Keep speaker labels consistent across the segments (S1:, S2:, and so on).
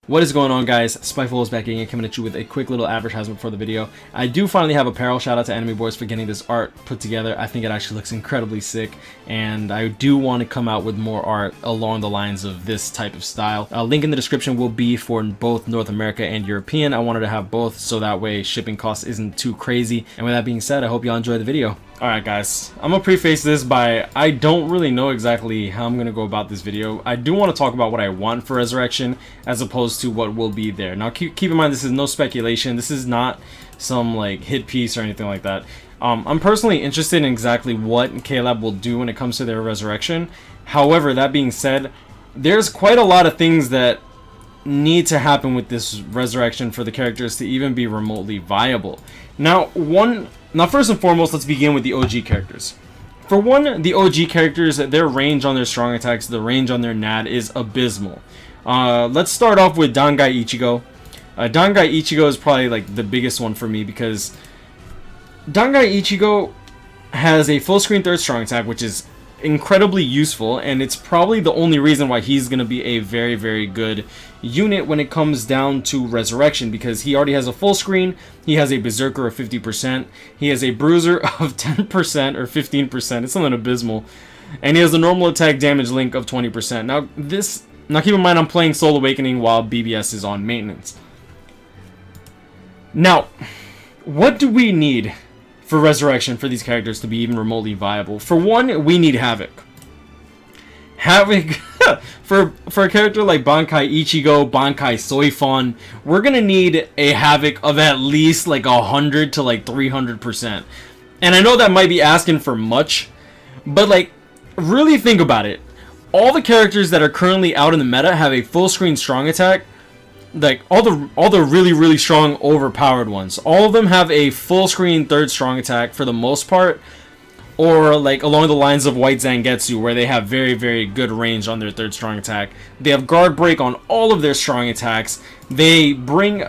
S1: What is going on, guys? Spiteful is back again, coming at you with a quick little advertisement for the video. I do finally have apparel. Shout out to Anime Boys for getting this art put together. I think it actually looks incredibly sick, and I do want to come out with more art along the lines of this type of style. Link in the description will be for both North America and European. I wanted to have both so that way shipping costs isn't too crazy. And with that being said, I hope y'all enjoy the video. Alright guys, I'm gonna preface this by I don't really know exactly how I'm gonna go about this video. I do want to talk about what I want for Resurrection as opposed to what will be there. Now keep in mind, this is no speculation. This is not some like hit piece or anything like that. I'm personally interested in exactly what K-Lab will do when it comes to their Resurrection. However, that being said, there's quite a lot of things that need to happen with this Resurrection for the characters to even be remotely viable. Now first and foremost, let's begin with the OG characters. For one, the OG characters, their range on their strong attacks, the range on their NAD is abysmal. Let's start off with Dangai Ichigo. Dangai Ichigo is probably like the biggest one for me because Dangai Ichigo has a full screen third strong attack, which is incredibly useful, and it's probably the only reason why he's going to be a very, very good unit when it comes down to Resurrection, because he already has a full screen, he has a Berserker of 50%, he has a Bruiser of 10% or 15%, it's something abysmal, and he has a normal attack damage link of 20%. Now keep in mind, I'm playing Soul Awakening while BBS is on maintenance. Now, what do we need for Resurrection for these characters to be even remotely viable? For one, we need Havoc. Havoc, for a character like Bankai Ichigo, Bankai Soifon, we're gonna need a Havoc of at least like 100 to like 300%. And I know that might be asking for much, but like, really think about it. All the characters that are currently out in the meta have a full screen strong attack. Like all the really, really strong overpowered ones, all of them have a full screen third strong attack for the most part, or like along the lines of White Zangetsu, where they have very, very good range on their third strong attack. They have guard break on all of their strong attacks. They bring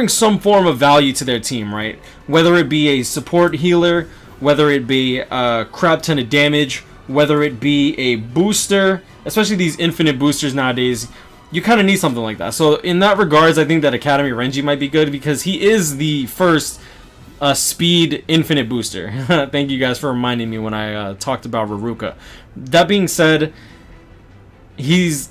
S1: some form of value to their team, right? Whether it be a support healer, whether it be a crap ton of damage, whether it be a booster, especially these infinite boosters nowadays. You kind of need something like that. So in that regards, I think that Academy Renji might be good because he is the first speed infinite booster. Thank you guys for reminding me when I talked about Raruka. That being said, his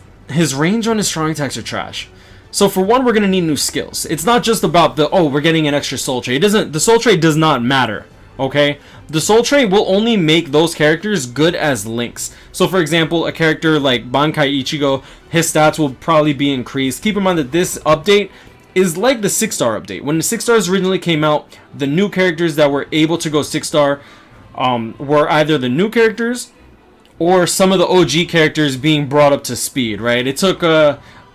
S1: range on his strong attacks are trash. So for one, we're going to need new skills. It's not just about we're getting an extra soul trait. The soul trait does not matter. Okay, the soul trait will only make those characters good as links. So for example, a character like Bankai Ichigo, his stats will probably be increased. Keep in mind that this update is like the 6-star update. When the 6 stars originally came out, the new characters that were able to go 6-star were either the new characters or some of the OG characters being brought up to speed, right? It took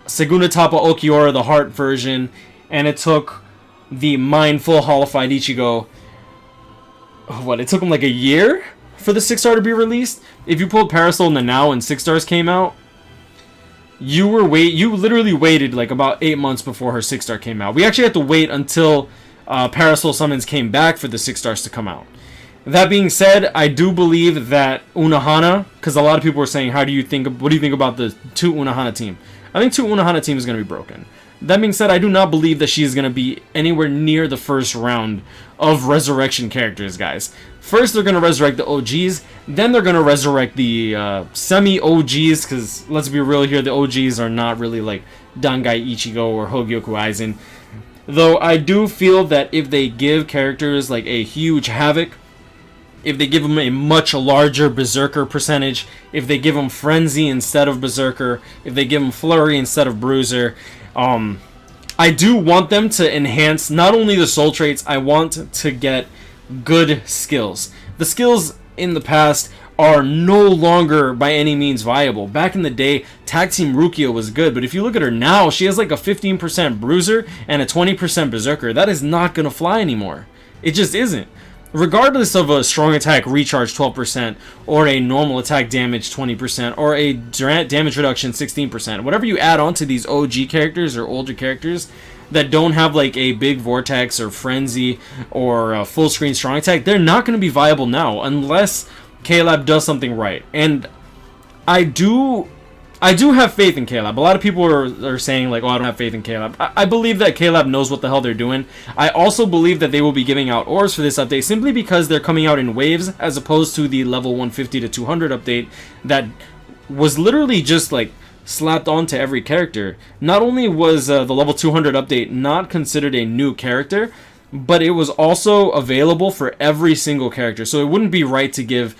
S1: Segunda Tapa Okiora, the Heart version, and it took the Mindful Holified Ichigo. It took them like a year for the 6-star to be released. If you pulled Parasol Nanao and 6 stars came out, you literally waited like about 8 months before her 6-star came out. We actually had to wait until Parasol Summons came back for the 6 stars to come out. That being said, I do believe that Unohana, because a lot of people were saying, what do you think about the 2 Unohana team? I think 2 Unohana team is going to be broken. That being said, I do not believe that she is going to be anywhere near the first round of Resurrection characters, guys. First, they're going to resurrect the OGs. Then they're going to resurrect the semi-OGs, because let's be real here, the OGs are not really like Dangai Ichigo or Hogyoku Aizen. Though I do feel that if they give characters like a huge Havoc, if they give them a much larger Berserker percentage, if they give them Frenzy instead of Berserker, if they give them Flurry instead of Bruiser, I do want them to enhance not only the soul traits, I want to get good skills. The skills in the past are no longer by any means viable. Back in the day, Tag Team Rukia was good, but if you look at her now, she has like a 15% Bruiser and a 20% Berserker. That is not going to fly anymore. It just isn't. Regardless of a strong attack recharge 12%, or a normal attack damage 20%, or a damage reduction 16%, whatever you add on to these OG characters or older characters that don't have like a big Vortex or Frenzy or a full screen strong attack, they're not going to be viable now unless K-Lab does something right. And I do I do have faith in Caleb. A lot of people are saying, like, oh, I don't have faith in Caleb. I believe that Caleb knows what the hell they're doing. I also believe that they will be giving out orbs for this update simply because they're coming out in waves as opposed to the level 150 to 200 update that was literally just, like, slapped onto every character. Not only was the level 200 update not considered a new character, but it was also available for every single character. So it wouldn't be right to give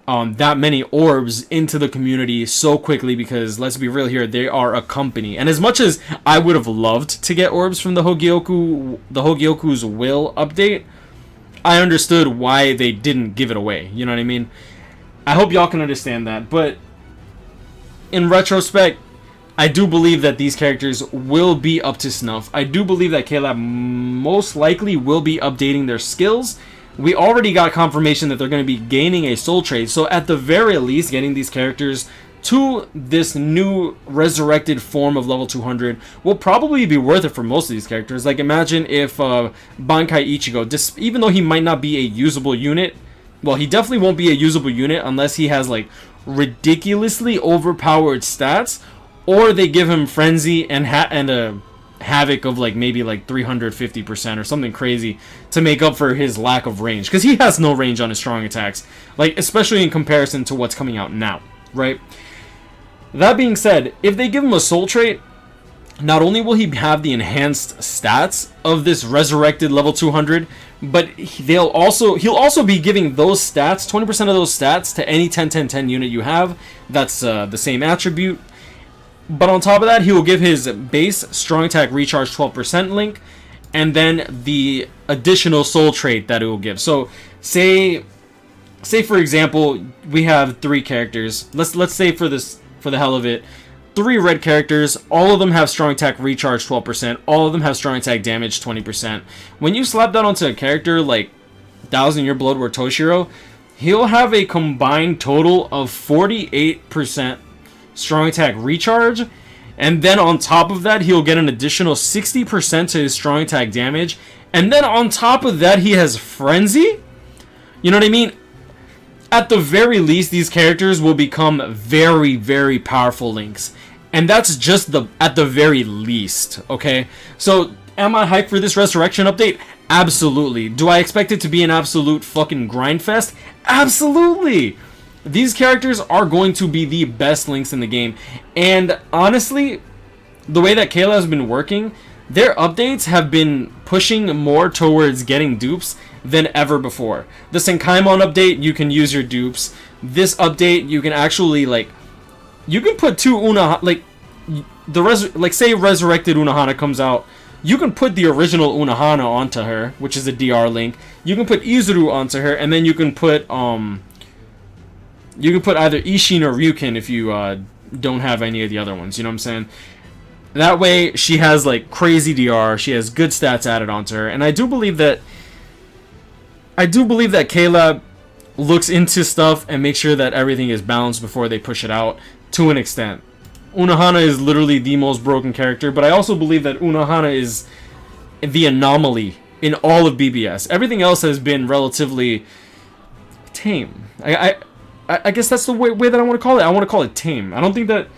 S1: that many orbs into the community so quickly because, let's be real here, they are a company. And as much as I would have loved to get orbs from the Hogyoku's Will update, I understood why they didn't give it away. You know what I mean? I hope y'all can understand that. But in retrospect, I do believe that these characters will be up to snuff. I do believe that Caleb most likely will be updating their skills. We already got confirmation that they're going to be gaining a soul trait. So at the very least, getting these characters to this new resurrected form of level 200 will probably be worth it for most of these characters. Like, imagine if Bankai Ichigo, even though he might not be a usable unit, well, he definitely won't be a usable unit unless he has, like, ridiculously overpowered stats, or they give him Frenzy and a Havoc of, like, maybe like 350% or something crazy to make up for his lack of range, because he has no range on his strong attacks, like, especially in comparison to what's coming out now, right? That being said, if they give him a soul trait, not only will he have the enhanced stats of this resurrected level 200, but he'll also be giving those stats, 20% of those stats, to any 10-10-10 unit you have that's the same attribute. But on top of that, he will give his base strong attack recharge 12% link, and then the additional soul trait that it will give. So say for example, we have 3 characters. Let's say for the hell of it, 3 red characters. All of them have strong attack recharge 12%. All of them have strong attack damage 20%. When you slap that onto a character like 1,000 Year Blood War Toshiro, he'll have a combined total of 48% strong attack recharge, and then on top of that he'll get an additional 60% to his strong attack damage, and then on top of that he has Frenzy. You know what I mean? At the very least, these characters will become very, very powerful links, and that's just at the very least. Okay, so am I hyped for this resurrection update? Absolutely. Do I expect it to be an absolute fucking grind fest? Absolutely. These characters are going to be the best links in the game. And honestly, the way that Kayla has been working, their updates have been pushing more towards getting dupes than ever before. The Senkaimon update, you can use your dupes. This update, you can actually, like, you can put 2 Unohana, like, say Resurrected Unohana comes out, you can put the original Unohana onto her, which is a DR link. You can put Izuru onto her, and then you can put either Ishin or Ryukin if you don't have any of the other ones. You know what I'm saying? That way, she has, like, crazy DR. She has good stats added onto her, and I do believe that Caleb looks into stuff and makes sure that everything is balanced before they push it out to an extent. Unohana is literally the most broken character, but I also believe that Unohana is the anomaly in all of BBS. Everything else has been relatively tame. I guess that's the way that I want to call it. I want to call it tame. I don't think that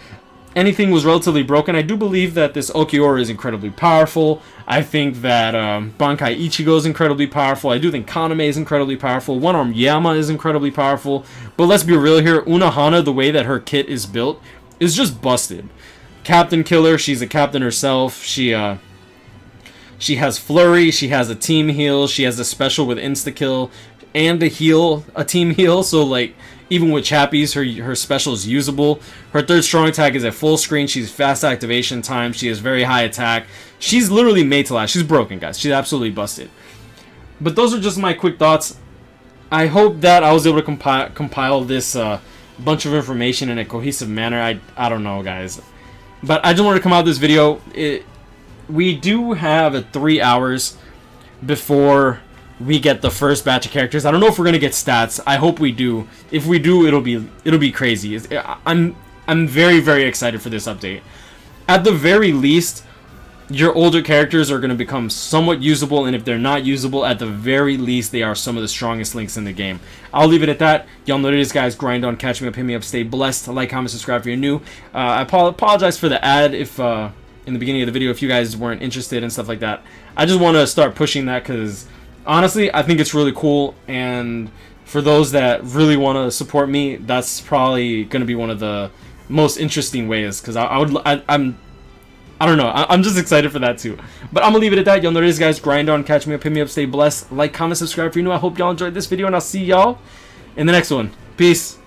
S1: anything was relatively broken. I do believe that this Okiora is incredibly powerful. I think that Bankai Ichigo is incredibly powerful. I do think Kaname is incredibly powerful. One-Arm Yama is incredibly powerful. But let's be real here. Unohana, the way that her kit is built, is just busted. Captain Killer, she's a captain herself. She has Flurry. She has a team heal. She has a special with insta-kill and a team heal. So, like, even with Chappies, her special is usable. Her third strong attack is at full screen. She's fast activation time. She has very high attack. She's literally made to last. She's broken, guys. She's absolutely busted. But those are just my quick thoughts. I hope that I was able to compile this bunch of information in a cohesive manner. I don't know, guys. But I just wanted to come out with this video. We do have 3 hours before we get the first batch of characters. I don't know if we're gonna get stats. I hope we do. If we do, it'll be crazy. I'm very, very excited for this update. At the very least, your older characters are going to become somewhat usable, and if they're not usable, at the very least, they are some of the strongest links in the game. I'll leave it at that. Y'all know what it is, guys. Grind on, catch me up, hit me up, stay blessed. Like, comment, subscribe if you're new. I apologize for the ad if in the beginning of the video if you guys weren't interested and stuff like that. I just want to start pushing that because, honestly, I think it's really cool, and for those that really want to support me, that's probably going to be one of the most interesting ways, because I don't know. I'm just excited for that too. But I'm going to leave it at that. Y'all know this, guys. Grind on, catch me up, hit me up, stay blessed. Like, comment, subscribe if you're new. I hope y'all enjoyed this video, and I'll see y'all in the next one. Peace.